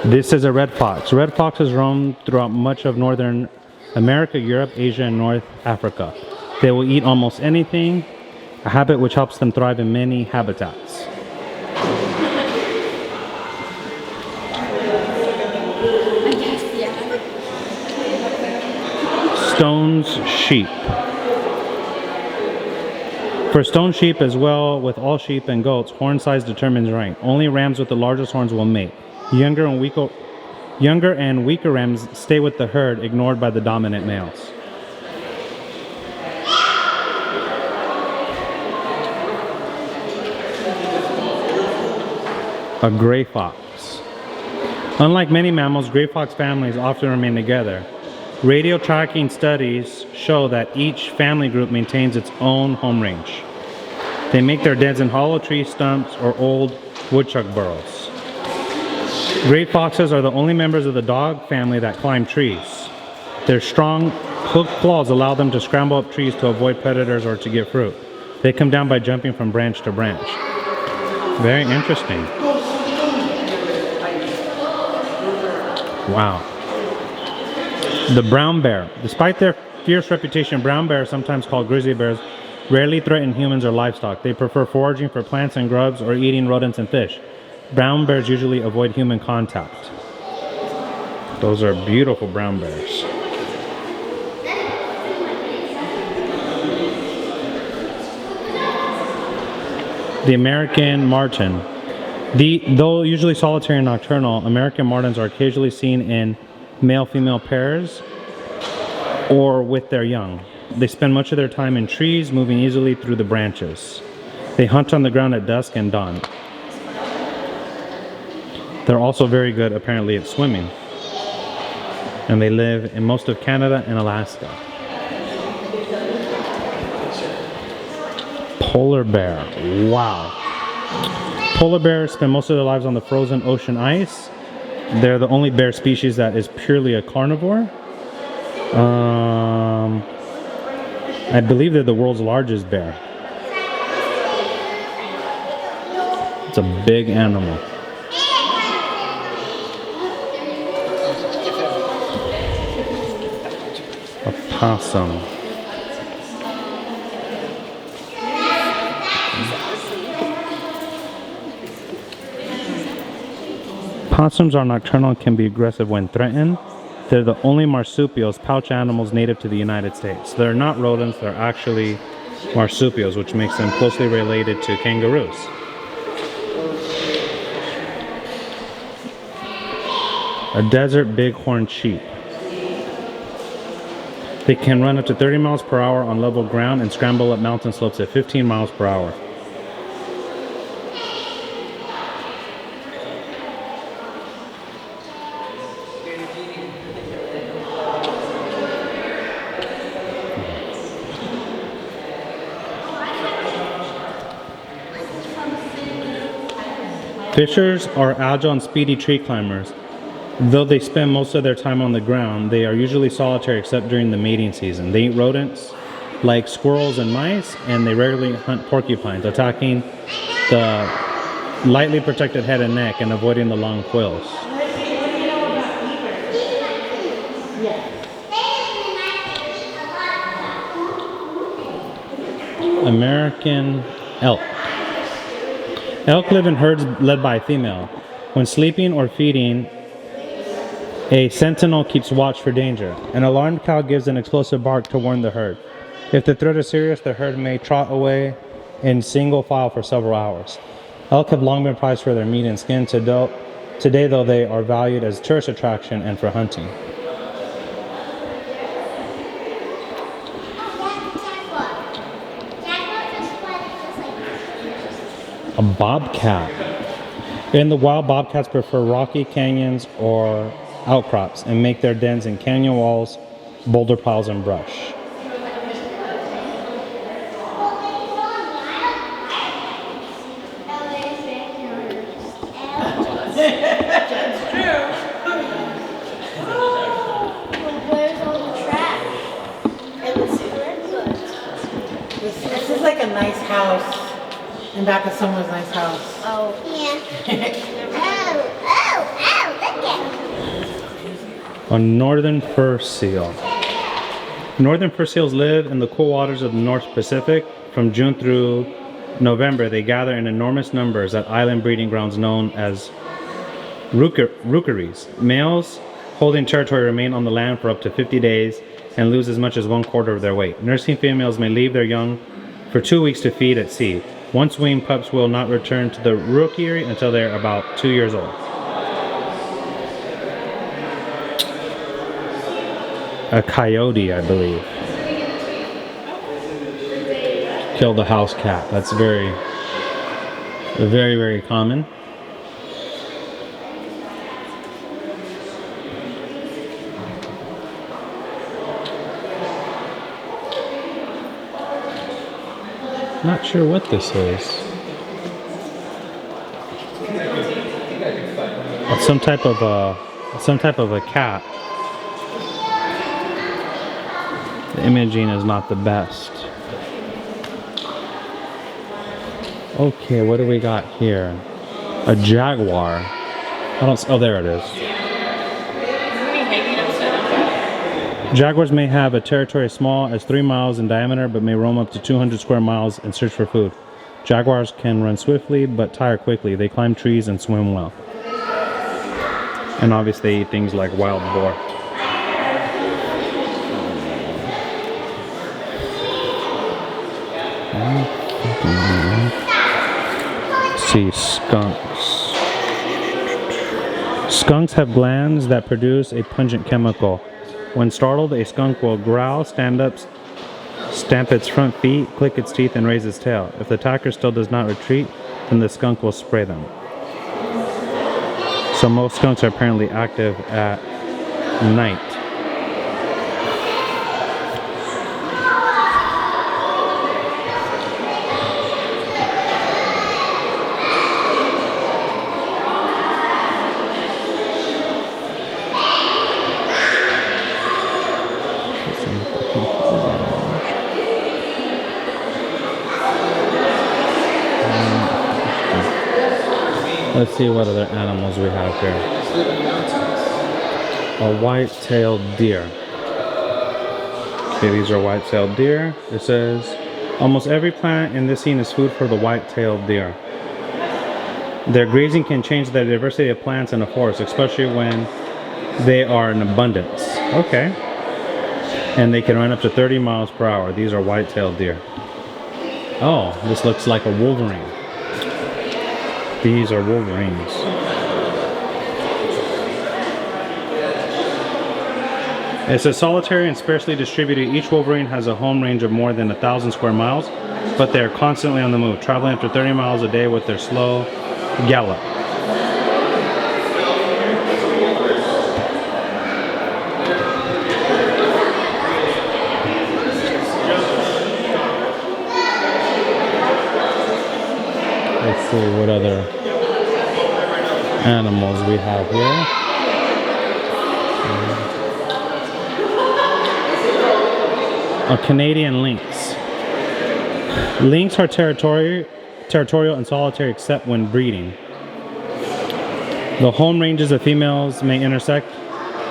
This is a red fox. Red foxes roam throughout much of northern America, Europe, Asia, and North Africa. They will eat almost anything, a habit which helps them thrive in many habitats. Stone's sheep. For stone sheep as well with all sheep and goats, horn size determines rank. Only rams with the largest horns will mate. Younger and weaker rams stay with the herd, ignored by the dominant males. A gray fox. Unlike many mammals, gray fox families often remain together. Radio tracking studies show that each family group maintains its own home range. They make their dens in hollow tree stumps or old woodchuck burrows. Gray foxes are the only members of the dog family that climb trees. Their strong hooked claws allow them to scramble up trees to avoid predators or to get fruit. They come down by jumping from branch to branch. Very interesting. Wow. The brown bear. Despite their fierce reputation, brown bears, sometimes called grizzly bears, rarely threaten humans or livestock. They prefer foraging for plants and grubs or eating rodents and fish. Brown bears usually avoid human contact. Those are beautiful brown bears. The American marten. Though usually solitary and nocturnal, American martens are occasionally seen in male-female pairs or with their young. They spend much of their time in trees, moving easily through the branches. They hunt on the ground at dusk and dawn. They're also very good, apparently, at swimming. And they live in most of Canada and Alaska. Polar bear. Wow. Polar bears spend most of their lives on the frozen ocean ice. They're the only bear species that is purely a carnivore. I believe they're the world's largest bear. It's a big animal. A possum. Possums are nocturnal and can be aggressive when threatened. They're the only marsupials, pouch animals native to the United States. They're not rodents, they're actually marsupials, which makes them closely related to kangaroos. A desert bighorn sheep. They can run up to 30 miles per hour on level ground and scramble up mountain slopes at 15 miles per hour. Fishers are agile and speedy tree climbers. Though they spend most of their time on the ground, they are usually solitary except during the mating season. They eat rodents like squirrels and mice, and they rarely hunt porcupines, attacking the lightly protected head and neck and avoiding the long quills. American elk. Elk live in herds led by a female. When sleeping or feeding, a sentinel keeps watch for danger. An alarmed cow gives an explosive bark to warn the herd. If the threat is serious, the herd may trot away in single file for several hours. Elk have long been prized for their meat and skin. Today, though, they are valued as a tourist attraction and for hunting. A bobcat. In the wild, bobcats prefer rocky canyons or outcrops and make their dens in canyon walls, boulder piles, and brush. That's true. Where's all the trash? And the cigarette butts. This is like a nice house. In back of someone's nice house. Oh. Yeah. Oh, look at A northern fur seal. Northern fur seals live in the cool waters of the North Pacific. From June through November, they gather in enormous numbers at island breeding grounds known as rookeries. Males holding territory remain on the land for up to 50 days and lose as much as 1/4 of their weight. Nursing females may leave their young for 2 weeks to feed at sea. Once weaned, pups will not return to the rookery until they're about 2 years old. A coyote, I believe. Kill the house cat. That's very, very common. Not sure what this is. It's some type of a cat. The imaging is not the best. Okay, what do we got here? A jaguar. Oh, there it is. Jaguars may have a territory as small as 3 miles in diameter, but may roam up to 200 square miles and search for food. Jaguars can run swiftly, but tire quickly. They climb trees and swim well. And obviously they eat things like wild boar. See, skunks. Skunks have glands that produce a pungent chemical. When startled, a skunk will growl, stand up, stamp its front feet, click its teeth, and raise its tail. If the attacker still does not retreat, then the skunk will spray them. So most skunks are apparently active at night. Let's see what other animals we have here. A white-tailed deer. Okay, these are white-tailed deer. It says, almost every plant in this scene is food for the white-tailed deer. Their grazing can change the diversity of plants in a forest, especially when they are in abundance. Okay. And they can run up to 30 miles per hour. These are white-tailed deer. Oh, this looks like a wolverine. These are wolverines. It says solitary and sparsely distributed. Each wolverine has a home range of more than 1,000 square miles, but they are constantly on the move, traveling up to 30 miles a day with their slow gallop. Let's see what other animals we have here. A Canadian lynx. Lynx are territorial and solitary except when breeding. The home ranges of females may intersect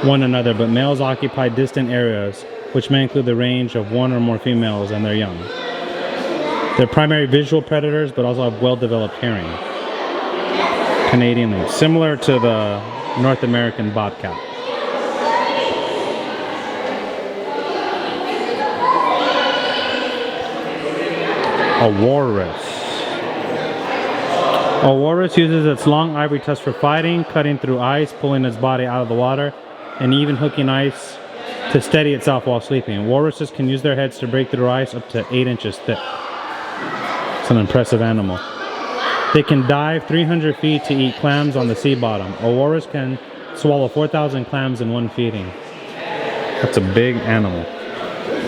one another, but males occupy distant areas, which may include the range of one or more females and their young. They're primary visual predators, but also have well-developed hearing. Canadian lynx, similar to the North American bobcat. A walrus. A walrus uses its long ivory tusks for fighting, cutting through ice, pulling its body out of the water, and even hooking ice to steady itself while sleeping. Walruses can use their heads to break through ice up to 8 inches thick. It's an impressive animal. They can dive 300 feet to eat clams on the sea bottom. A walrus can swallow 4,000 clams in one feeding. That's a big animal.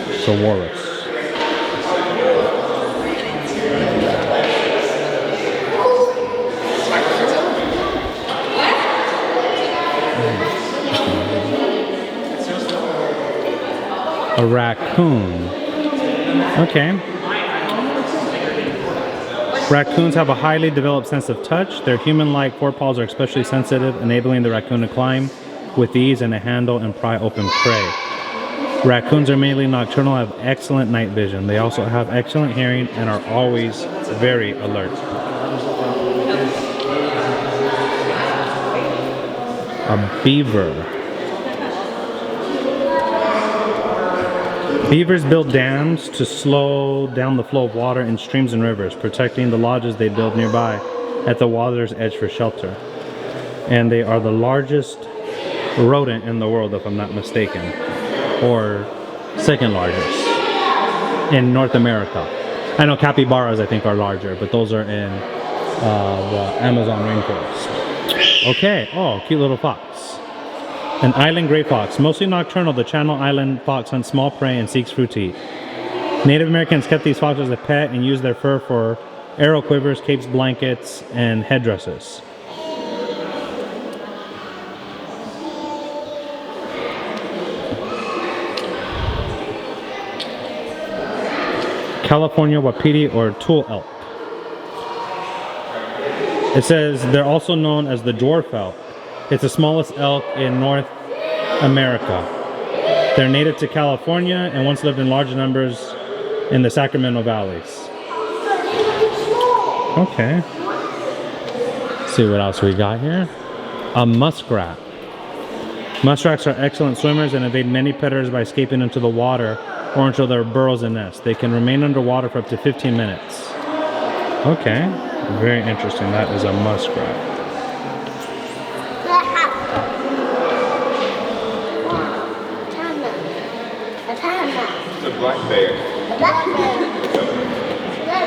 It's a walrus. A raccoon. Okay. Raccoons have a highly developed sense of touch. Their human-like forepaws are especially sensitive, enabling the raccoon to climb with ease and a handle and pry open prey. Raccoons are mainly nocturnal, have excellent night vision. They also have excellent hearing and are always very alert. A beaver. Beavers build dams to slow down the flow of water in streams and rivers, protecting the lodges they build nearby at the water's edge for shelter. And they are the largest rodent in the world, if I'm not mistaken, or second largest in North America. I know capybaras, I think, are larger, but those are in the Amazon rainforest. Okay, oh, cute little fox. An island gray fox, mostly nocturnal, the Channel Island fox hunts small prey and seeks fruit to eat. Native Americans kept these foxes as a pet and used their fur for arrow quivers, capes, blankets, and headdresses. California wapiti or tule elk. It says they're also known as the dwarf elk. It's the smallest elk in North America. They're native to California and once lived in large numbers in the Sacramento valleys. Okay. Let's see what else we got here. A muskrat. Muskrats are excellent swimmers and evade many predators by escaping into the water or into their burrows and nests. They can remain underwater for up to 15 minutes. Okay. Very interesting. That is a muskrat. The black bear.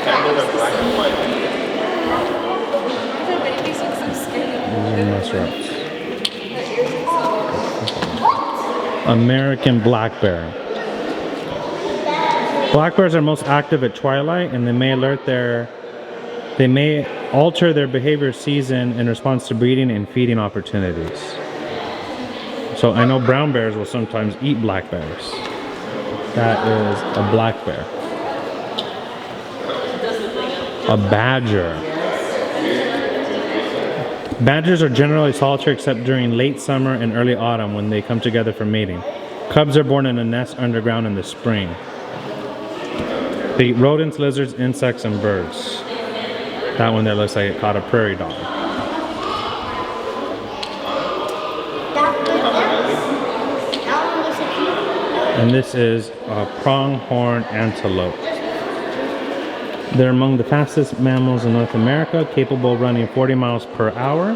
Camel are black and white. Everybody makes look so scary. Muskrats. American black bear. Black bears are most active at twilight, and they may alter their behavior season in response to breeding and feeding opportunities. So I know brown bears will sometimes eat black bears. That is a black bear. A badger. Badgers are generally solitary except during late summer and early autumn when they come together for mating. Cubs are born in a nest underground in the spring. They eat rodents, lizards, insects, and birds. That one there looks like it caught a prairie dog. And this is a pronghorn antelope. They're among the fastest mammals in North America, capable of running 40 miles per hour.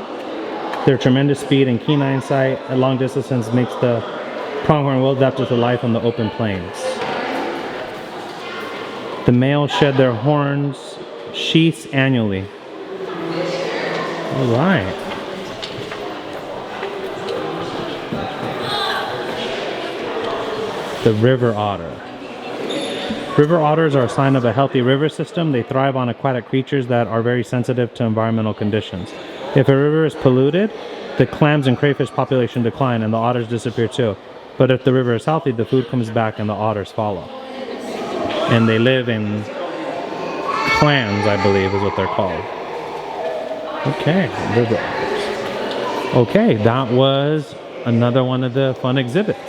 Their tremendous speed and keen eyesight at long distances makes the pronghorn well adapted to life on the open plains. The males shed their horns sheaths annually. All right. The river otter. River otters are a sign of a healthy river system. They thrive on aquatic creatures that are very sensitive to environmental conditions. If a river is polluted, the clams and crayfish population decline and the otters disappear too. But if the river is healthy, the food comes back and the otters follow. And they live in clans, I believe is what they're called. Okay, river otters. Okay, that was another one of the fun exhibits.